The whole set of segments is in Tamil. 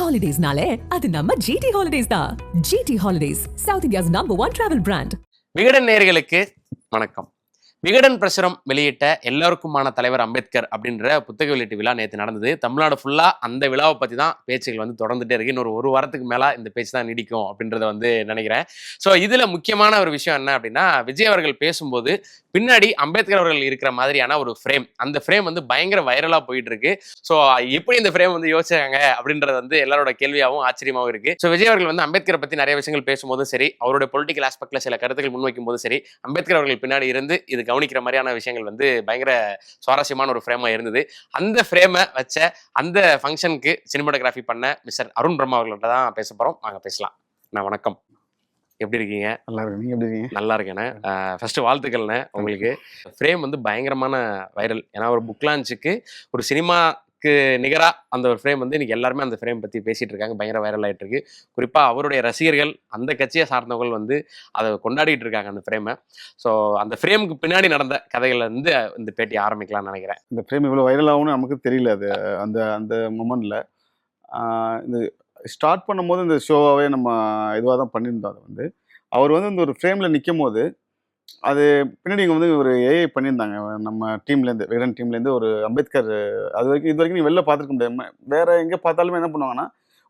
ஹாலிடேஸ்னாலே அது நம்ம ஜிடி ஹாலிடேஸ் தான். GT holidays, South India's #1 travel brand. Vikatan நேயர்களுக்கு வணக்கம். விகடன் பிரசுரம் வெளியிட்ட எல்லோருக்குமான தலைவர் அம்பேத்கர் அப்படின்ற புத்தக வெளியீட்டு விழா நேற்று நடந்தது. தமிழ்நாடு ஃபுல்லா அந்த விழாவை பற்றி தான் பேச்சுகள் வந்து தொடர்ந்துட்டே இருக்கு. இன்னொரு ஒரு வாரத்துக்கு மேலே இந்த பேச்சு தான் நீடிக்கும் அப்படின்றத வந்து நினைக்கிறேன். ஸோ இதில் முக்கியமான ஒரு விஷயம் என்ன அப்படின்னா, விஜய் அவர்கள் பேசும்போது பின்னாடி அம்பேத்கர் அவர்கள் இருக்கிற மாதிரியான ஒரு ஃப்ரேம், அந்த ஃப்ரேம் வந்து பயங்கர வைரலாக போயிட்டு இருக்கு. ஸோ எப்படி இந்த ஃப்ரேம் வந்து யோசிச்சாங்க அப்படின்றது வந்து எல்லாரோட கேள்வியாகவும் ஆச்சரியமாகவும் இருக்கு. ஸோ விஜய் அவர்கள் வந்து அம்பேத்கரை பற்றி நிறைய விஷயங்கள் பேசும்போதும் சரி, அவருடைய பொலிட்டிக்கல் ஆஸ்பெக்ட்ல சில கருத்துக்கள் முன்வைக்கும் போதும் சரி, அம்பேத்கர் அவர்கள் பின்னாடி இருந்து இது கவனிக்கிற மாதிரியான விஷயங்கள் வந்து பயங்கர சுவாரஸ்யமான ஒரு ஃப்ரேமா இருந்தது. அந்த ஃப்ரேமை வச்ச அந்த ஃபங்க்ஷனுக்கு சினிமாட்டோகிராஃபி பண்ண மிஸ்டர் அருண் பிரம்மா அவர்கள்ட்ட தான் பேச போறோம். வாங்க பேசலாம். நான் வணக்கம், எப்படி இருக்கீங்க? நல்லா இருக்கு. நீங்க எப்படி இருக்கீங்க? நல்லா இருக்கேண்ணே. ஃபர்ஸ்ட் வாழ்த்துக்கள்ண்ணே உங்களுக்கு. ஃப்ரேம் வந்து பயங்கரமான வைரல். ஏன்னா ஒரு புக் லான்ச்சுக்கு ஒரு சினிமாக்கு நிகரா அந்த ஒரு ஃப்ரேம் வந்து இன்னைக்கு எல்லாருமே அந்த ஃப்ரேம் பத்தி பேசிட்டு இருக்காங்க. பயங்கர வைரல் ஆயிட்டு இருக்கு. குறிப்பா அவருடைய ரசிகர்கள், அந்த கட்சியை சார்ந்தவர்கள் வந்து அதை கொண்டாடிட்டு இருக்காங்க அந்த ஃப்ரேமை. ஸோ அந்த ஃப்ரேமுக்கு பின்னாடி நடந்த கதைகள்ல இருந்து இந்த பேட்டி ஆரம்பிக்கலாம்னு நினைக்கிறேன். இந்த ஃப்ரேம் இவ்வளோ வைரல் ஆகும்னு நமக்கு தெரியல. அது அந்த அந்த மொமெண்ட்ல இந்த ஸ்டார்ட் பண்ணும்போது இந்த ஷோவாகவே நம்ம இதுவாக தான் பண்ணியிருந்தோம். அதை வந்து அவர் வந்து இந்த ஒரு ஃப்ரேமில் நிற்கும் போது அது பின்னாடி இங்கே வந்து ஒரு ஏஐ பண்ணியிருந்தாங்க நம்ம டீம்லேருந்து, விகடன் டீம்லேருந்து. ஒரு அம்பேத்கர் அது வரைக்கும் இது வரைக்கும் நீ வெளில பார்த்துருக்க முடியாது. வேறு எங்கே பார்த்தாலுமே என்ன பண்ணுவாங்கன்னா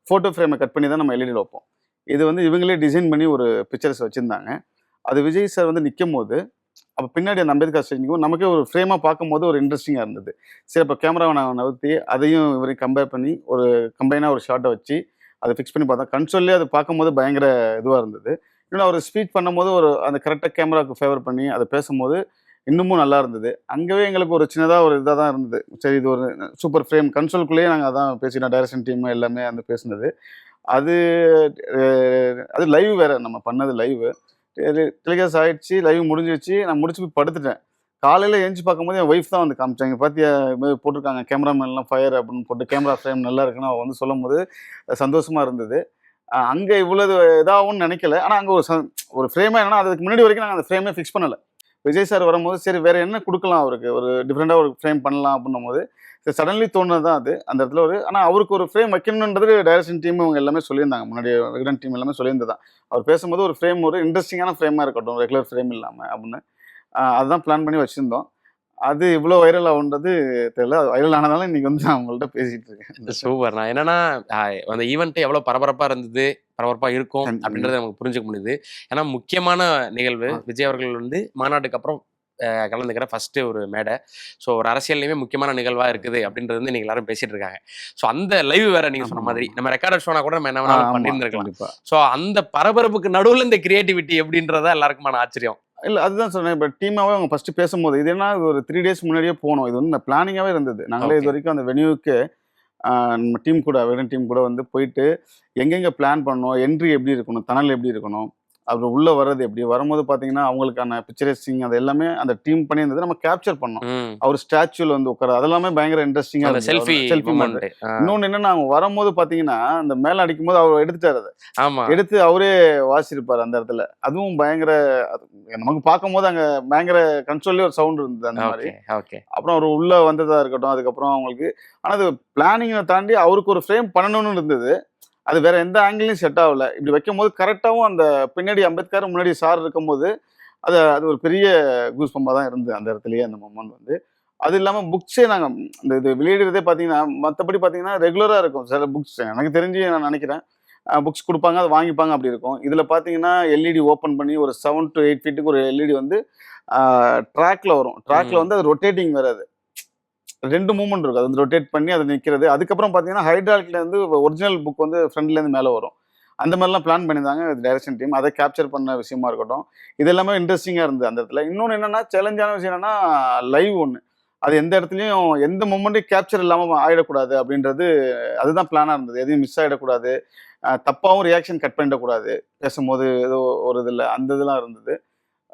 ஃபோட்டோ ஃப்ரேமை கட் பண்ணி தான் நம்ம எல்இடியில் வைப்போம். இது வந்து இவங்களே டிசைன் பண்ணி ஒரு பிக்சர்ஸ் வச்சுருந்தாங்க. அது விஜய் சார் வந்து நிற்கும் போது அப்போ பின்னாடி அந்த அம்பேத்கர் ஸ்டேஜுக்கும் நமக்கே ஒரு ஃப்ரேமாக பார்க்கும்போது ஒரு இன்ட்ரெஸ்டிங்காக இருந்தது. சரி, அப்போ கேமராவை நான் நகர்த்தி அதையும் இவரையும் கம்பேர் பண்ணி ஒரு கம்பைனாக ஒரு ஷார்ட்டை வச்சு அதை ஃபிக்ஸ் பண்ணி பார்த்தா கன்சோல்லே அது பார்க்கும்போது பயங்கர இதுவாக இருந்தது. இன்னும் அவர் ஸ்பீச் பண்ணும்போது ஒரு அந்த கரெக்டாக கேமராவுக்கு ஃபேவர் பண்ணி அதை பேசும்போது இன்னமும் நல்லா இருந்தது. அங்கேயே எங்களுக்கு ஒரு சின்னதாக ஒரு இதாக தான் இருந்தது. சரி, இது ஒரு சூப்பர் ஃப்ரேம். கன்சோலுக்குள்ளேயே நாங்கள் அதான் பேசினோம். டைரக்ஷன் டீம் எல்லாமே அந்த பேசுனது. அது அது லைவ் வேறு, நம்ம பண்ணது லைவு. டெலிகாஸ்ட் ஆகிடுச்சு, லைவ் முடிஞ்சிடுச்சு. நான் முடிச்சு போய் படுத்துட்டேன். காலையில் எழுந்துச்சி பார்க்கும்போது என் ஒய்ஃப் தான் வந்து காமிச்சாங்க. பார்த்தியா இது போட்டிருக்காங்க, கேமராமேன்லாம் ஃபயர் அப்படின்னு போட்டு கேமரா ஃப்ரேம் நல்லா இருக்குன்னு அவள் வந்து சொல்லும் போது சந்தோஷமாக இருந்தது. அங்கே இவ்வளவு இதாகும்னு நினைக்கல. ஆனால் அங்கே ஒரு ஃப்ரேமாக என்னன்னா, அதுக்கு முன்னாடி வரைக்கும் நாங்கள் அந்த ஃப்ரேமே ஃபிக்ஸ் பண்ணலை. விஜய் சார் வரும்போது சரி வேறு என்ன கொடுக்கலாம் அவருக்கு, ஒரு டிஃப்ரெண்ட்டாக ஒரு ஃப்ரேம் பண்ணலாம் அப்படின்னும் போது சரி சடன்லி தோணுது தான் அது. அந்த இடத்துல ஆனால் அவருக்கு ஒரு ஃப்ரேம் வைக்கணுன்றது டைரக்ஷன் டீம் இவங்க எல்லாமே சொல்லியிருந்தாங்க. முன்னாடி விகடன் டீம் எல்லாமே சொல்லியிருந்தது தான். அவர் பேசும்போது ஒரு ஃப்ரேம் ஒரு இன்ட்ரெஸ்டிங்கான ஃப்ரேமாக இருக்கட்டும், ரெகுலர் ஃப்ரேம் இல்லாமல் அப்படின்னு அதுதான் பிளான் பண்ணி வச்சுருந்தோம். அது இவ்வளோ வைரல் ஆகுன்றது தெரியல. அது வைரல் ஆனதால இன்னைக்கு வந்து நான் உங்கள்கிட்ட பேசிட்டு இருக்கேன். சூப்பர். நான் என்னன்னா அந்த ஈவெண்ட் எவ்வளவு பரபரப்பா இருந்தது, பரபரப்பா இருக்கும் அப்படின்றத நமக்கு புரிஞ்சுக்க முடியுது. ஏன்னா முக்கியமான நிகழ்வு. விஜய் அவர்கள் வந்து மாநாட்டுக்கு அப்புறம் கலந்துக்கிற ஃபர்ஸ்ட் ஒரு மேடை. ஸோ ஒரு அரசியல்லையுமே முக்கியமான நிகழ்வா இருக்குது அப்படின்றது வந்து நீங்க எல்லாரும் பேசிட்டு இருக்காங்க. ஸோ அந்த லைவ் வேற நீங்க சொன்ன மாதிரி நம்ம ரெக்கார்டர் ஷோனா கூட நம்ம என்ன வேணாலும் பண்ணியிருந்திருக்கலாம். ஸோ அந்த பரபரப்புக்கு நடுவில் இந்த கிரியேட்டிவிட்டி எப்படின்றதா எல்லாருக்குமான ஆச்சரியம். இல்லை, அதுதான் சொன்னேன். இப்போ டீமாகவே அவங்க ஃபஸ்ட்டு பேசும்போது இது என்ன ஒரு 3 days முன்னாடியே போனோம். இது வந்து பிளானிங்காகவே இருந்தது. நாங்களே இது வரைக்கும் அந்த வென்யூக்கு நம்ம டீம் கூட விகடன் டீம் கூட வந்து போயிட்டு எங்கெங்கே பிளான் பண்ணணும், என்ட்ரி எப்படி இருக்கணும், தனல் எப்படி இருக்கணும், அப்புறம் உள்ளே வர்றது எப்படி, வரும்போது பார்த்தீங்கன்னா அவங்களுக்கான பிக்சரைசிங் அது எல்லாமே அந்த டீம் பண்ணியிருந்தது. நம்ம கேப்சர் பண்ணோம். அவர் ஸ்டாச்சுவில் வந்து உட்கார அதெல்லாமே பயங்கர இன்ட்ரெஸ்டிங்காக இருந்தது. Selfie moment. இன்னொன்று என்னன்னா, அவங்க வரும்போது பார்த்தீங்கன்னா அந்த மேலே அடிக்கும்போது அவர் எடுத்துட்டார். அதை எடுத்து அவரே வாசிச்சிருப்பார் அந்த இடத்துல. அதுவும் பயங்கர நமக்கு பார்க்கும்போது அங்கே பயங்கர கன்சோல்லே ஒரு சவுண்ட் இருந்தது அந்த மாதிரி. அப்புறம் அவர் உள்ளே வந்ததாக இருக்கட்டும், அதுக்கப்புறம் அவங்களுக்கு ஆனால் அது பிளானிங்கை தாண்டி அவருக்கு ஒரு ஃப்ரேம் பண்ணணும்னு இருந்தது. அது வேற எந்த ஆங்கிலையும் செட் ஆகல. இப்படி வைக்கும் போது கரெக்டாகவும் அந்த பின்னாடி அம்பேத்கர் முன்னாடி சார் இருக்கும்போது அது ஒரு பெரிய கூஸ் பம்பாக தான் இருந்தது அந்த இடத்துலயே அந்த மொமெண்ட் வந்து. அது இல்லாமல் புக்ஸே நாங்கள் இந்த இது வெளியிடுறதே பார்த்தீங்கன்னா மற்றபடி பார்த்தீங்கன்னா ரெகுலராக இருக்கும். சில புக்ஸ் எனக்கு தெரிஞ்சு நான் நினைக்கிறேன் புக்ஸ் கொடுப்பாங்க, அதை வாங்கிப்பாங்க, அப்படி இருக்கும். இதில் பார்த்தீங்கன்னா எல்இடி ஓப்பன் பண்ணி ஒரு 7 to 8 feet ஒரு எல்இடி வந்து ட்ராக்ல வரும். ட்ராக்ல வந்து அது ரொட்டேட்டிங் வராது. 2 மூமெண்ட் இருக்கும். அது வந்து ரொட்டேட் பண்ணி அது நிற்கிறது. அதுக்கப்புறம் பார்த்தீங்கன்னா ஹைட்ராலிக்லேருந்து ஒரிஜினல் புக் வந்து ஃப்ரண்ட்லேருந்து மேலே வரும். அந்த மாதிரிலாம் பிளான் பண்ணியிருந்தாங்க டைரக்ஷன் டீம். அதை கேப்சர் பண்ண விஷயமா இருக்கட்டும், இது எல்லாமே இன்ட்ரெஸ்டிங்காக இருந்தது அந்த இடத்துல. இன்னொன்று என்னென்னா, சேலஞ்சான விஷயம் என்னென்னா லைவ் ஒன்று. அது எந்த இடத்துலையும் எந்த மூமெண்ட்டையும் கேப்சர் இல்லாமல் ஆகிடக்கூடாது அப்படின்றது அதுதான் பிளானாக இருந்தது. எதையும் மிஸ் ஆகிடக்கூடாது, தப்பாகவும் ரியாக்ஷன் கட் பண்ணிடக்கூடாது, பேசும்போது ஏதோ ஒரு இதில் அந்த இதெல்லாம் இருந்தது.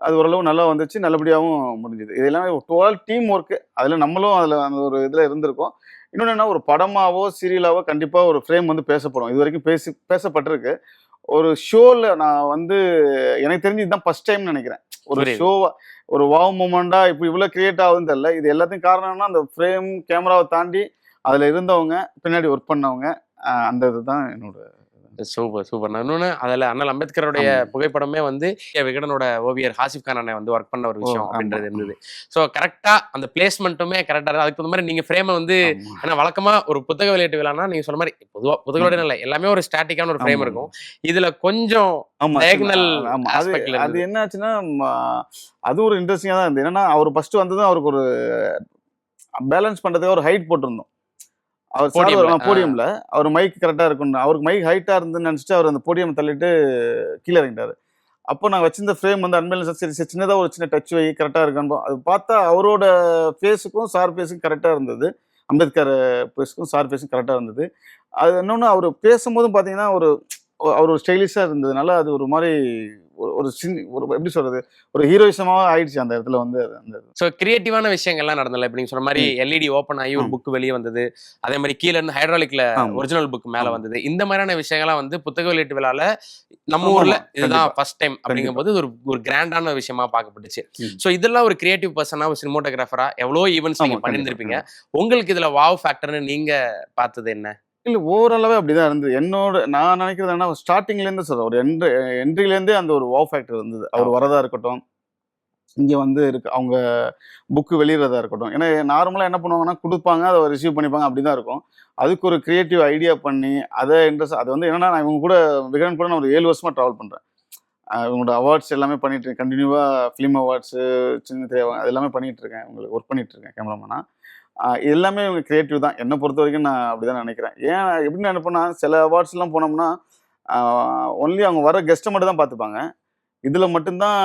அது ஓரளவு நல்லா வந்துச்சு, நல்லபடியாகவும் முடிஞ்சுது. இது எல்லாமே டோட்டல் டீம் ஒர்க்கு. அதில் நம்மளும் அதில் அந்த ஒரு இதில் இருந்திருக்கோம். இன்னொன்று என்ன, ஒரு படமாவோ சீரியலாவோ கண்டிப்பாக ஒரு ஃப்ரேம் வந்து பேசப்படும். இது வரைக்கும் பேசப்பட்டிருக்கு. ஒரு ஷோவில் நான் வந்து எனக்கு தெரிஞ்சு இதுதான் ஃபர்ஸ்ட் டைம்னு நினைக்கிறேன். ஒரு ஷோவா ஒரு வாவ் மூமெண்ட்டாக இப்போ இவ்வளோ கிரியேட் ஆகுதுன்னு தெரியல. இது எல்லாத்தையும் காரணம்னா அந்த ஃப்ரேம் கேமராவை தாண்டி அதில் இருந்தவங்க, பின்னாடி ஒர்க் பண்ணவங்க, அந்த இதுதான் என்னோட. Super super. இன்னொன்னு அதுல அண்ணல் அம்பேத்கருடைய புகைப்படமே வந்து விகடனோட ஓவியர் ஹாசிப் கான் அண்ணன் வந்து ஒர்க் பண்ண ஒரு விஷயம் அப்படின்றது இருந்தது. ஸோ கரெக்டா அந்த பிளேஸ்மெண்ட்டுமே கரெக்டா இருக்கு. அதுக்கு தகுந்த மாதிரி நீங்க ஃப்ரேமை வந்து ஏன்னா வழக்கமா ஒரு புத்தக வெளியீட்டு விழானா நீங்க சொன்ன மாதிரி பொதுவா புத்தக வெளியீடு இல்லை, எல்லாமே ஒரு ஸ்டாட்டிக்கான ஒரு ஃப்ரேம் இருக்கும். இதுல கொஞ்சம் டயகனல் அது என்ன ஆச்சுன்னா அது ஒரு இன்ட்ரெஸ்டிங்கா தான் இருந்தது. என்னன்னா அவர் ஃபர்ஸ்ட் வந்ததும் அவருக்கு ஒரு பேலன்ஸ் பண்றதுக்கு ஒரு ஹைட் போட்டிருந்தோம். அவர் போடியம்ல அவர் மைக் கரெக்டா இருக்கும், அவருக்கு மைக் ஹைட்டா இருந்துன்னு நினைச்சிட்டு அவர் அந்த போடியம் தள்ளிட்டு கீழே இறங்கிட்டாரு. அப்போ நாங்கள் வச்சிருந்த ஃப்ரேம் வந்து அன்பேலன்ஸ் சரி சின்னதாக ஒரு சின்ன டச் வை கரெக்டாக இருக்கணும். அது பார்த்தா அவரோட ஃபேஸுக்கும் சார் ஃபேஸுக்கும் கரெக்டாக இருந்தது, அம்பேத்கர் ஃபேஸுக்கும் சார் ஃபேஸுக்கும் கரெக்டாக இருந்தது. அது இன்னொன்று அவர் பேசும்போதும் பார்த்தீங்கன்னா அவர் ஒரு ஸ்டைலிஷாக இருந்ததுனால அது ஒரு மாதிரி ஒரு எப்படி சொல்றது, ஒரு ஹீரோயிசமாக ஆயிடுச்சு அந்த இடத்துல வந்து. அந்த ஸோ கிரியேட்டிவான விஷயங்கள்லாம் நடந்தல. இப்போ நீங்கள் சொன்ன மாதிரி எல்இடி ஓப்பன் ஆகி ஒரு புக் வெளியே வந்தது, அதே மாதிரி கீழே இருந்து ஹைட்ராலிக்ல ஒரிஜினல் புக் மேலே வந்தது. இந்த மாதிரியான விஷயங்கள்லாம் வந்து புத்தக வெளியீட்டு விழால நம்ம ஊர்ல இதுதான் ஃபர்ஸ்ட் டைம் அப்படிங்கும் போது ஒரு கிராண்டான விஷயமா பார்க்கப்பட்டுச்சு. ஸோ இதெல்லாம் ஒரு கிரியேட்டிவ் பர்சனா, ஒரு சினிமோட்டோகிராஃபரா எவ்வளோ ஈவெண்ட்ஸ் நீங்க பண்ணியிருந்திருப்பீங்க. உங்களுக்கு இதுல வாவ் ஃபேக்டர்னு நீங்க பார்த்தது என்ன? இல்லை, ஓவராலாகவே அப்படி தான் இருந்தது. நான் நினைக்கிறது என்ன, ஸ்டார்டிங்லேருந்து சொல்கிறேன், ஒரு என்ட்ரிலேருந்தே அந்த ஒரு வாவ் ஃபேக்டர் இருந்தது. அவர் வரதா இருக்கட்டும், இங்கே வந்து அவங்க புக்கு வெளியிடுறதா இருக்கட்டும். ஏன்னா நார்மலாக என்ன பண்ணுவாங்கன்னா கொடுப்பாங்க, அதை ரிசீவ் பண்ணிப்பாங்க, அப்படி தான் இருக்கும். அதுக்கு ஒரு கிரியேட்டிவ் ஐடியா பண்ணி அதை இன்ட்ரெஸ்ட் அது வந்து என்னன்னா, நான் இவங்க கூட விகடன் கூட நான் ஒரு 7 வருஷமாக ட்ராவல் பண்ணுறேன். இவங்களோட அவார்ட்ஸ் எல்லாமே பண்ணிட்டு இருக்கேன், கண்டினியூவாக ஃபிலிம் அவார்ட்ஸு, சின்ன தேவை அது எல்லாமே பண்ணிகிட்டு இருக்கேன், உங்களுக்கு ஒர்க் பண்ணிகிட்டு இருக்கேன் கேமராமேனா. எல்லாமே இவங்க கிரியேட்டிவ் தான் என்னை பொறுத்த வரைக்கும். நான் அப்படி தான் நினைக்கிறேன். ஏன் எப்படின்னு நினைப்பேன்னா, சில அவார்ட்ஸ்லாம் போனோம்னா ஒன்லி அவங்க வர கெஸ்ட்டை மட்டும் தான் பார்த்துப்பாங்க. இதில் மட்டும்தான்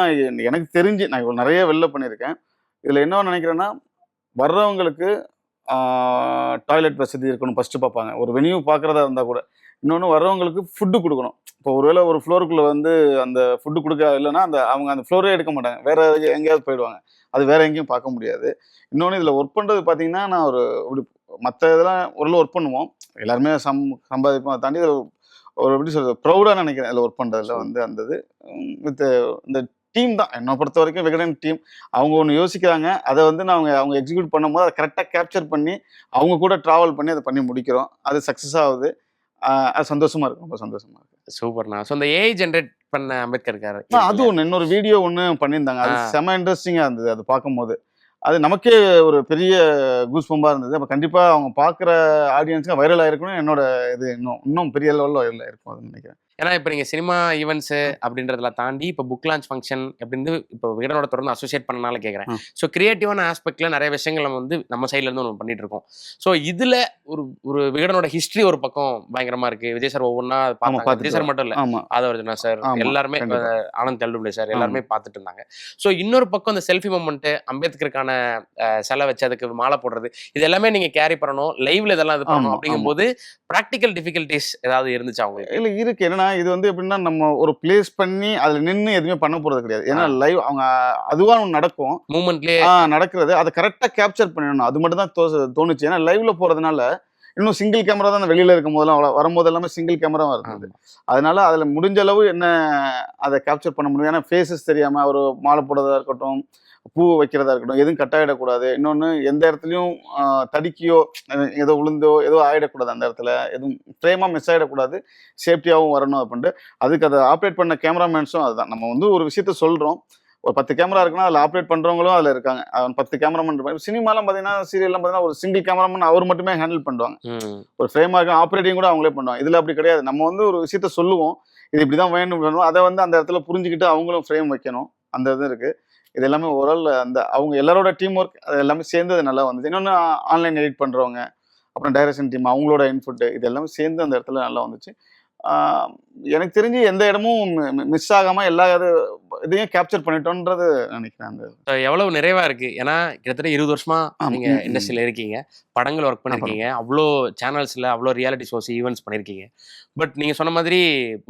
எனக்கு தெரிஞ்சு, நான் இவ்வளோ நிறைய வெளில பண்ணியிருக்கேன். இதில் என்ன நினைக்கிறேன்னா, வர்றவங்களுக்கு டாய்லெட் வசதி இருக்கணும் ஃபஸ்ட்டு பார்ப்பாங்க, ஒரு வெனியூ பார்க்குறதா இருந்தால் கூட. இன்னொன்று வர்றவங்களுக்கு ஃபுட்டு கொடுக்கணும். இப்போ ஒருவேளை ஒரு ஃப்ளோருக்குள்ளே வந்து அந்த ஃபுட்டு கொடுக்க இல்லைன்னா அவங்க அந்த ஃப்ளோரே எடுக்க மாட்டாங்க, வேறு எங்கேயாவது போயிடுவாங்க. அது வேறு எங்கேயும் பார்க்க முடியாது. இன்னொன்று இதில் ஒர்க் பண்ணுறது பார்த்தீங்கன்னா, நான் இப்படி மற்ற இதெல்லாம் ஓரளவு ஒர்க் பண்ணுவோம், எல்லாருமே சம்பாதிப்போம். அதை தாண்டி இதில் ஒரு எப்படி சொல்கிறது, ப்ரௌடாக நினைக்கிறேன் இதில் ஒர்க் பண்ணுறதுல வந்து. அந்த இது வித் இந்த டீம் தான் என்னை பொறுத்த வரைக்கும். விகடன் டீம் அவங்க ஒன்று யோசிக்கிறாங்க, அதை வந்து அவங்க எக்ஸிக்யூட் பண்ணும்போது அதை கரெக்டாக கேப்சர் பண்ணி அவங்க கூட ட்ராவல் பண்ணி அதை பண்ணி முடிக்கிறோம். அது சக்ஸஸ் ஆகுது. அது சந்தோஷமா இருக்கும், ரொம்ப சந்தோஷமா இருக்கு. சூப்பர்ண்ணா. ஸோ இந்த ஏஐ ஜென்ரேட் பண்ண அம்பேத்கர் இருக்காரு, அது ஒன்று இன்னொரு வீடியோ ஒன்று பண்ணியிருந்தாங்க, அது செம இன்ட்ரெஸ்டிங்காக இருந்தது. அது பார்க்கும்போது அது நமக்கே ஒரு பெரிய கூஸ் பம்பாக இருந்தது. அப்போ கண்டிப்பாக அவங்க பார்க்குற ஆடியன்ஸுக்கு வைரல் ஆகிருக்கணும். என்னோட இது இன்னும் பெரிய லெவலில் வைரல் ஆகிருக்கும் அதுன்னு நினைக்கிறேன். ஏன்னா இப்போ நீங்கள் சினிமா ஈவெண்ட்ஸு அப்படின்றதுல தாண்டி இப்போ புக் லான்ச் ஃபங்க்ஷன் அப்படின்னு இப்போ விகடனோட தொடர்ந்து அசோசியேட் பண்ணனால கேட்குறேன். ஸோ கிரியேட்டிவான ஆஸ்பெக்டில் நிறைய விஷயங்கள் நம்ம வந்து நம்ம சைட்லேருந்து ஒன்று பண்ணிட்டு இருக்கோம். ஸோ இதில் ஒரு விகடனோட ஹிஸ்ட்ரி ஒரு பக்கம் பயங்கரமாக இருக்குது. விஜய் சார் ஒவ்வொன்றா பார்த்தாங்க, விஜய் சார் மட்டும் இல்லை, ஆதவர்ஜுனா சார் எல்லாருமே, ஆனந்த் கல்டுபிளே சார் எல்லாருமே பார்த்துட்டு இருந்தாங்க. ஸோ இன்னொரு பக்கம் இந்த செல்ஃபி மூமெண்ட்டு, அம்பேத்கருக்கான சிலை வச்சு அதுக்கு மாலை போடுறது, இது எல்லாமே நீங்கள் கேரி பண்ணணும், லைவ்ல இதெல்லாம் இது பண்ணணும். அப்படிங்கும்போது ப்ராக்டிக்கல் டிஃபிகல்ட்டிஸ் ஏதாவது இருந்துச்சு அவங்களுக்கு? இல்லை இருக்கு. என்னன்னா இது வந்து எப்படின்னா, நம்ம ஒரு பிளேஸ் பண்ணி அதில் நின்று எதுவுமே பண்ண போறது கிடையாது. ஏன்னா லைவ் அவங்க அதுவாக ஒன்று நடக்கும், மூமெண்ட்லேயே நடக்கிறது, அதை கரெக்டாக கேப்சர் பண்ணிடணும். அது மட்டும் தான் தோணுச்சு. ஏன்னா லைவ்ல போறதுனால இன்னும் சிங்கிள் கேமரா தான் வெளியில இருக்கும் போதெல்லாம் வரும்போது எல்லாமே சிங்கிள் கேமரா இருந்தது. அதனால அதில் முடிஞ்ச அளவு என்ன அதை கேப்சர் பண்ண முடியும். ஏன்னா ஃபேஸஸ் தெரியாம ஒரு மாலை போடுறதா இருக்கட்டும், பூ வைக்கிறதா இருக்கட்டும், எதுவும் கட் ஆகிடக்கூடாது. இன்னொன்று எந்த இடத்துலையும் தடுக்கியோ ஏதோ விழுந்தோ ஏதோ ஆகிடக்கூடாது, அந்த இடத்துல எதுவும் ஃப்ரேமாக மிஸ் ஆகிடக்கூடாது, சேஃப்டியாகவும் வரணும் அப்படின்ட்டு. அதுக்கு அதை ஆப்ரேட் பண்ண கேமராமேன்ஸும் அதுதான். நம்ம வந்து ஒரு விஷயத்த சொல்கிறோம், ஒரு 10 கேமரா இருக்குன்னா அதில் ஆப்ரேட் பண்ணுறவங்களும் அதில் இருக்காங்க. 10 கேமராமேன். சினிமாலாம் பார்த்தீங்கன்னா, சீரியல்லாம் பார்த்தீங்கன்னா ஒரு சிங்கிள் கேமராமேன் அவர் மட்டுமே ஹேண்டில் பண்ணுவாங்க. ஒரு ஃப்ரேமாக இருக்கும், ஆப்ரேட்டிங் கூட அவங்களே பண்ணுவாங்க. இதில் அப்படி கிடையாது. நம்ம வந்து ஒரு விஷயத்த சொல்லுவோம், இது இப்படி தான் வேணும், அதை வந்து அந்த இடத்துல புரிஞ்சுக்கிட்டு அவங்களும் ஃப்ரேம் வைக்கணும், அந்த இது இருக்குது. இது எல்லாமே ஓவரால் அந்த அவங்க எல்லாரோட டீம் ஒர்க் அது எல்லாமே சேர்ந்து அது நல்லா வந்துச்சு. இன்னொன்று ஆன்லைன் எடிட் பண்ணுறவங்க, அப்புறம் டைரக்ஷன் டீம் அவங்களோட இன்புட்டு, இது எல்லாமே சேர்ந்து அந்த இடத்துல நல்லா வந்துச்சு. எனக்கு தெரிஞ்சு எந்த இடமும் மிஸ் ஆகாமல் எல்லா இதையும் கேப்சர் பண்ணிட்டோன்றது நினைக்கிறேன். அந்த எவ்வளவு நிறைவா இருக்கு. ஏன்னா கிட்டத்தட்ட 20 வருஷமா நீங்க இண்டஸ்ட்ரியில இருக்கீங்க, படங்கள் ஒர்க் பண்ணிருக்கீங்க, அவ்வளோ சேனல்ஸ்ல அவ்வளோ ரியாலிட்டி ஷோஸ் ஈவெண்ட்ஸ் பண்ணிருக்கீங்க. பட் நீங்க சொன்ன மாதிரி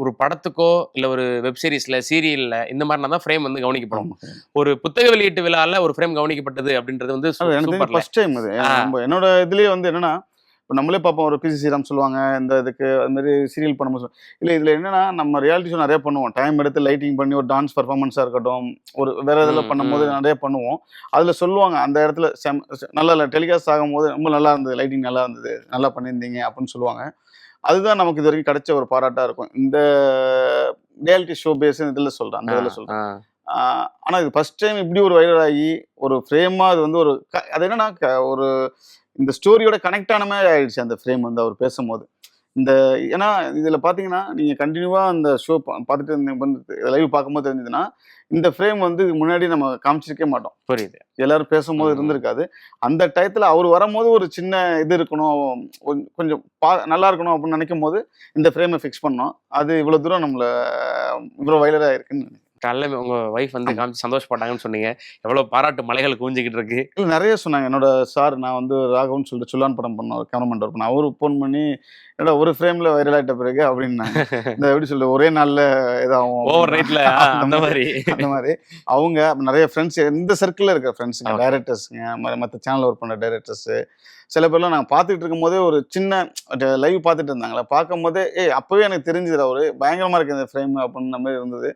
ஒரு படத்துக்கோ இல்லை ஒரு வெப் சீரிஸ்ல சீரியல்ல இந்த மாதிரினா தான் ஃப்ரேம் வந்து கவனிக்கப்படும். ஒரு புத்தக வெளியீட்டு விழால ஒரு ஃப்ரேம் கவனிக்கப்பட்டது அப்படின்றது வந்து ஃபர்ஸ்ட் டைம். அது என்னோட இதுலயே வந்து என்னன்னா, இப்போ நம்மளே பார்ப்போம், ஒரு பிசி ஸ்ரீராம் சொல்லுவாங்க இந்த இதுக்கு, அது மாதிரி சீரியல் பண்ணும்போது இல்லை இதில் என்னென்னா, நம்ம ரியாலிட்டி ஷோ நிறைய பண்ணுவோம், டைம் எடுத்து லைட்டிங் பண்ணி ஒரு டான்ஸ் பர்ஃபார்மன்ஸாக இருக்கட்டும், ஒரு வேறு இதில் பண்ணும்போது நிறைய பண்ணுவோம். அதில் சொல்லுவாங்க அந்த இடத்துல நல்லா இல்லை டெலிகாஸ்ட் ஆகும்போது ரொம்ப நல்லா இருந்தது, லைட்டிங் நல்லா இருந்தது, நல்லா பண்ணியிருந்தீங்க அப்படின்னு சொல்லுவாங்க. அதுதான் நமக்கு இது வரைக்கும் கிடைச்ச ஒரு பாராட்டா இருக்கும். இந்த ரியாலிட்டி ஷோ பேஸ் இதுல சொல்றேன், அந்த இதுல சொல்றேன். ஆனா இது ஃபர்ஸ்ட் டைம் இப்படி ஒரு வைரல் ஆகி ஒரு ஃப்ரேமா அது வந்து ஒரு அது என்னன்னா ஒரு இந்த ஸ்டோரியோட கனெக்ட் ஆன மாதிரி ஆயிடுச்சு அந்த ஃப்ரேம் வந்து அவர் பேசும்போது. இந்த ஏன்னா இதில் பார்த்தீங்கன்னா நீங்கள் கண்டினியூவாக அந்த ஷோ பார்த்துட்டு வந்து லைவ் பார்க்கும்போது தெரிஞ்சதுன்னா இந்த ஃப்ரேம் வந்து முன்னாடி நம்ம காமிச்சிருக்கே மாட்டோம். புரியுது. எல்லாரும் பேசும்போது இருந்திருக்காது. அந்த டயத்தில் அவர் வரும்போது ஒரு சின்ன இது இருக்கணும், கொஞ்சம் நல்லா இருக்கணும் அப்படின்னு நினைக்கும் போது இந்த ஃப்ரேமை ஃபிக்ஸ் பண்ணோம். அது இவ்வளோ தூரம் நம்மளை இவ்வளோ வைரலாக இருக்குன்னு காலைல உங்க வைஃப் வந்து காமிச்சு சந்தோஷப்பட்டாங்கன்னு சொன்னீங்க. எவ்வளவு பாராட்டு மலைகள் குவிஞ்சிக்கிட்டு இருக்கு. இல்லை நிறைய சொன்னாங்க. என்னோட சார் நான் வந்து ராகவன் சொல்லிட்டு சுல்லான் படம் பண்ண ஒரு கேமராமேன் ஒர்க் பண்ணேன். அவரு ஃபோன் பண்ணி என்னடா ஒரு ஃப்ரேம்ல வைரல் ஆகிட்ட பிறகு அப்படின்னாங்க. இந்த எப்படி சொல்ல ஒரே நாளில் இதாகும் ஓவர் நைட்ல அந்த மாதிரி அவங்க நிறைய ஃப்ரெண்ட்ஸ் இந்த சர்க்கிளில் இருக்கிற ஃப்ரெண்ட்ஸுங்க, டைரக்டர்ஸுங்க, மற்ற சேனல் ஒர்க் பண்ண டைரக்டர்ஸு சில பேர்லாம் நாங்கள் பார்த்துட்டு இருக்கும் போதே ஒரு சின்ன லைவ் பார்த்துட்டு இருந்தாங்களே, பார்க்கும் போதே அப்போவே எனக்கு தெரிஞ்சுது அவரு பயங்கரமாக இருக்குது இந்த ஃப்ரேம் அப்படின்ற மாதிரி இருந்தது.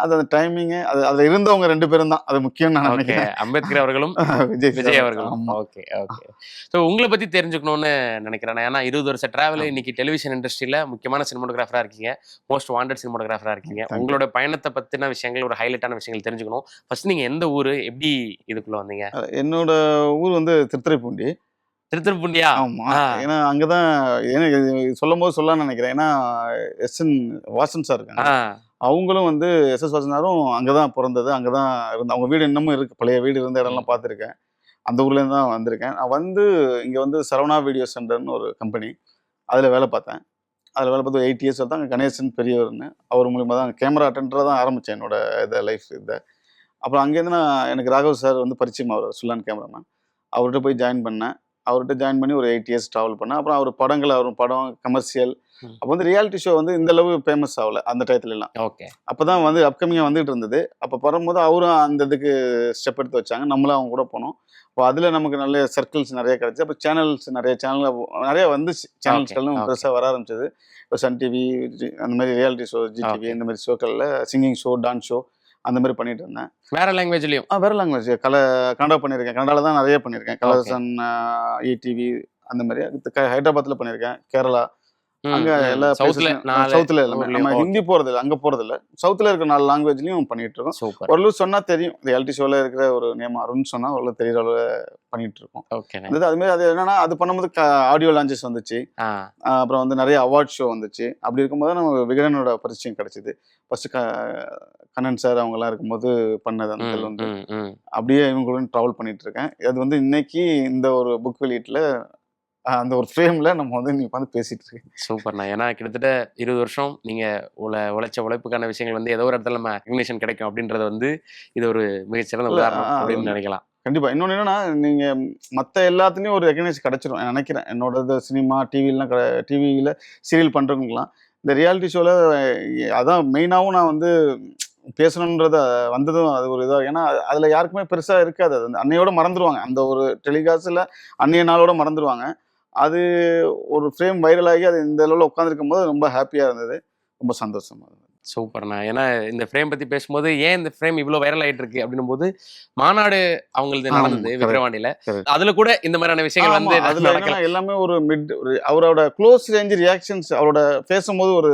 அது அந்த டைமிங் அது அதுல இருந்தவங்க 2 பேரும் தான் அது முக்கியம் நான் நினைக்கிறேன். அம்பேத்கர் அவர்களும் விஜய் அவர்களும். Okay okay. ஸோ உங்களை பத்தி தெரிஞ்சுக்கணும்னு நினைக்கிறேன். ஏன்னா 20 வருஷ டிராவல் இன்னைக்கு டெலிவிஷன் இண்டஸ்ட்ரியில முக்கியமான சினிமோட்டோகிராஃபரா இருக்கீங்க, மோஸ்ட் வாண்டட் சினிமோட்டோகிராஃபரா இருக்கீங்க. உங்களோட பயணத்தை பத்தின விஷயங்கள், ஒரு ஹைலைட்டான விஷயங்கள் தெரிஞ்சுக்கணும். ஃபர்ஸ்ட் நீங்க எந்த ஊரு, எப்படி இதுக்குள்ள வந்தீங்க? என்னோட ஊர் வந்து திருத்துறைப்பூண்டி. திருத்துறைப்பூண்டியா? ஆமா. ஏன்னா அங்கதான் எனக்கு சொல்லும் போது சொல்லலாம்னு நினைக்கிறேன். ஏன்னா எஸ்என் வாசன் சார் இருக்காங்க, அவங்களும் வந்து எஸ்எஸ் வாசனாரும் அங்கதான் பிறந்தது, அங்கதான் இருந்து அவங்க வீடு இன்னமும் இருக்கு. பழைய வீடு இருந்த இடம்லாம் பார்த்துருக்கேன். அந்த ஊர்லேருந்து தான் வந்திருக்கேன். நான் வந்து இங்கே வந்து சரவணா வீடியோ சென்டர்னு ஒரு கம்பெனி, அதில் வேலை பார்த்தேன். அதில் வேலை பார்த்து 8 இயர்ஸ் தான். கணேசன் பெரியவர்னு அவர் மூலிமா தான் கேமரா அட்டெண்டராக தான் ஆரம்பித்தேன் என்னோட இதை லைஃப் இதை. அப்புறம் அங்கேருந்து நான் எனக்கு ராகவ் சார் வந்து பரிச்சயம், அவர் சுல்லான் கேமராமேன், அவர்கிட்ட போய் ஜாயின் பண்ணேன். அவர்கிட்ட ஜாயின் பண்ணி ஒரு 8 இயர்ஸ் ட்ராவல் பண்ணேன். அப்புறம் அவர் படங்கள், அவர் படம் கமர்ஷியல், அப்போ வந்து ரியாலிட்டி ஷோ வந்து இந்த அளவு ஃபேமஸ் ஆகலை அந்த டயத்துலலாம். ஓகே. அப்போ தான் வந்து அப்கமிங்காக வந்துட்டு இருந்தது. அப்போ வரும்போது அவரும் அந்த இதுக்கு ஸ்டெப் எடுத்து வச்சாங்க, நம்மளும் அவங்க கூட போனோம். அப்போ அதில் நமக்கு நல்ல சர்க்கிள்ஸ் நிறைய கிடச்சி. அப்போ சேனல்ஸ் நிறைய வந்துச்சு, சேனல்ஸ்களும் பெருசாக வர ஆரம்பிச்சது. இப்போ சன் டிவி அந்த மாதிரி ரியாலிட்டி ஷோ, ஜிடிவி இந்த மாதிரி ஷோக்களில் சிங்கிங் ஷோ, டான்ஸ் ஷோ அந்த மாதிரி பண்ணிட்டு இருந்தேன். வேற லாங்குவேஜ்லயும்? வேற லாங்குவேஜ் கன்னடா பண்ணியிருக்கேன். கன்னடாவில் தான் நிறைய பண்ணியிருக்கேன். கலர்சன், ETV அந்த மாதிரி. ஹைதராபாத்தில் பண்ணியிருக்கேன், கேரளா, அங்க எல்லா சவுத்துல எல்லாமே. நம்ம ஹிந்தி போறது இல்லை, அங்க போறது இல்லை. சவுத்துல இருக்கிற 4 லாங்குவேஜ்லயும் பண்ணிட்டு இருக்கோம். ஓரளவு சொன்னா தெரியும். ரியாலிட்டி ஷோல இருக்கிற ஒரு நேம் அருண் சொன்னா ஓரளவு தெரியற அளவு பண்ணிட்டு இருக்கோம். அது மாதிரி அது என்னன்னா அது பண்ணும்போது ஆடியோ லான்ச்சஸ் வந்துச்சு. அப்புறம் வந்து நிறைய அவார்ட் ஷோ வந்துச்சு. அப்படி இருக்கும்போது நம்ம விகடனோட பரிச்சயம் கிடைச்சிது. ஃபர்ஸ்ட் கண்ணன் சார் அவங்க எல்லாம் இருக்கும்போது பண்ணது அந்த வந்து அப்படியே இவங்களுடன் ட்ராவல் பண்ணிட்டு இருக்கேன். அது வந்து இன்னைக்கு இந்த ஒரு புக் வெளியீட்டுல அந்த ஒரு ஃப்ரேம்ல நம்ம வந்து நீ உட்காந்து பேசிட்டு இருக்கேன். சூப்பர்ண்ணா. ஏன்னா கிட்டத்தட்ட 20 வருஷம் நீங்க உழைச்ச உழைப்புக்கான விஷயங்கள் வந்து ஏதோ ஒரு இடத்துல நம்ம ரெகக்னிஷன் கிடைக்கும் அப்படின்றது வந்து இது ஒரு மிகச்சிறந்த உதாரணம் அப்படின்னு நினைக்கலாம். கண்டிப்பா. இன்னொன்று என்னன்னா, நீங்க மற்ற எல்லாத்துலேயும் ஒரு ரெகக்னைஸ் கிடைச்சிடும் நினைக்கிறேன். என்னோட சினிமா டிவியில் சீரியல் பண்றவங்களுக்குலாம் இந்த ரியாலிட்டி ஷோல அதான் மெயினாகவும் நான் வந்து பேசணுன்றது வந்ததும் அது ஒரு இதாக. ஏன்னா அதில் யாருக்குமே பெருசாக இருக்காது. அது அன்னையோட மறந்துடுவாங்க. அந்த ஒரு டெலிகாஸ்டில் அன்னைய நாளோட மறந்துடுவாங்க. அது ஒரு ஃப்ரேம் வைரல் ஆகி அது இந்த லெவலில் உட்காந்துருக்கும் போது ரொம்ப ஹாப்பியாக இருந்தது, ரொம்ப சந்தோஷமாக இருந்தது. சூப்பர்ண்ணா. ஏன்னா இந்த ஃப்ரேம் பற்றி பேசும்போது ஏன் இந்த ஃப்ரேம் இவ்வளோ வைரல் ஆகிட்டு இருக்கு அப்படின்னும் போது மாநாடு அவங்களுக்கு நடந்தது விக்கிரவாண்டியில். அதில் கூட இந்த மாதிரியான விஷயங்கள் வந்து அதில் எல்லாமே ஒரு அவரோட க்ளோஸ் ரேஞ்ச் ரியாக்ஷன்ஸ் அவரோட பேசும்போது ஒரு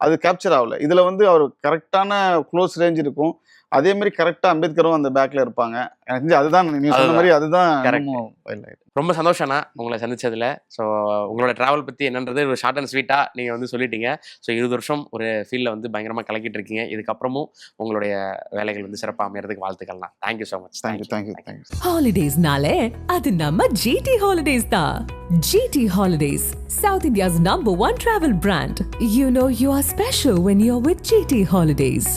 அது கேப்சர் ஆகல. இதுல வந்து அவர் கரெக்டான க்ளோஸ் ரேஞ்ச் இருக்கும். அதே மாதிரி கரெக்டா அம்பேத்கரும் அந்த பேக்ல இருப்பாங்க. எனக்கு தெரிஞ்சு அதுதான் நீங்க சொன்ன மாதிரி அதுதான். ரொம்ப சந்தோஷம்ண்ணா உங்களை சந்திச்சதுல. ஸோ உங்களோட டிராவல் பத்தி என்னன்றது ஒரு ஷார்ட் அண்ட் ஸ்வீட்டா நீங்க வந்து சொல்லிட்டீங்க. ஸோ 20 வருஷம் ஒரு ஃபீல்ட்ல வந்து பயங்கரமா கலக்கிட்டு இருக்கீங்க. இதுக்கப்புறமும் உங்களுடைய வேலைகள் வந்து சிறப்பாக அமையறதுக்கு வாழ்த்துக்கள்ண்ணா. Thank you so much. தேங்க்யூ. ஹாலிடேஸ்னாலே அது நம்ம GT Holidays தான். GT Holidays, South India's #1 travel brand. You know you are special when you're with GT Holidays.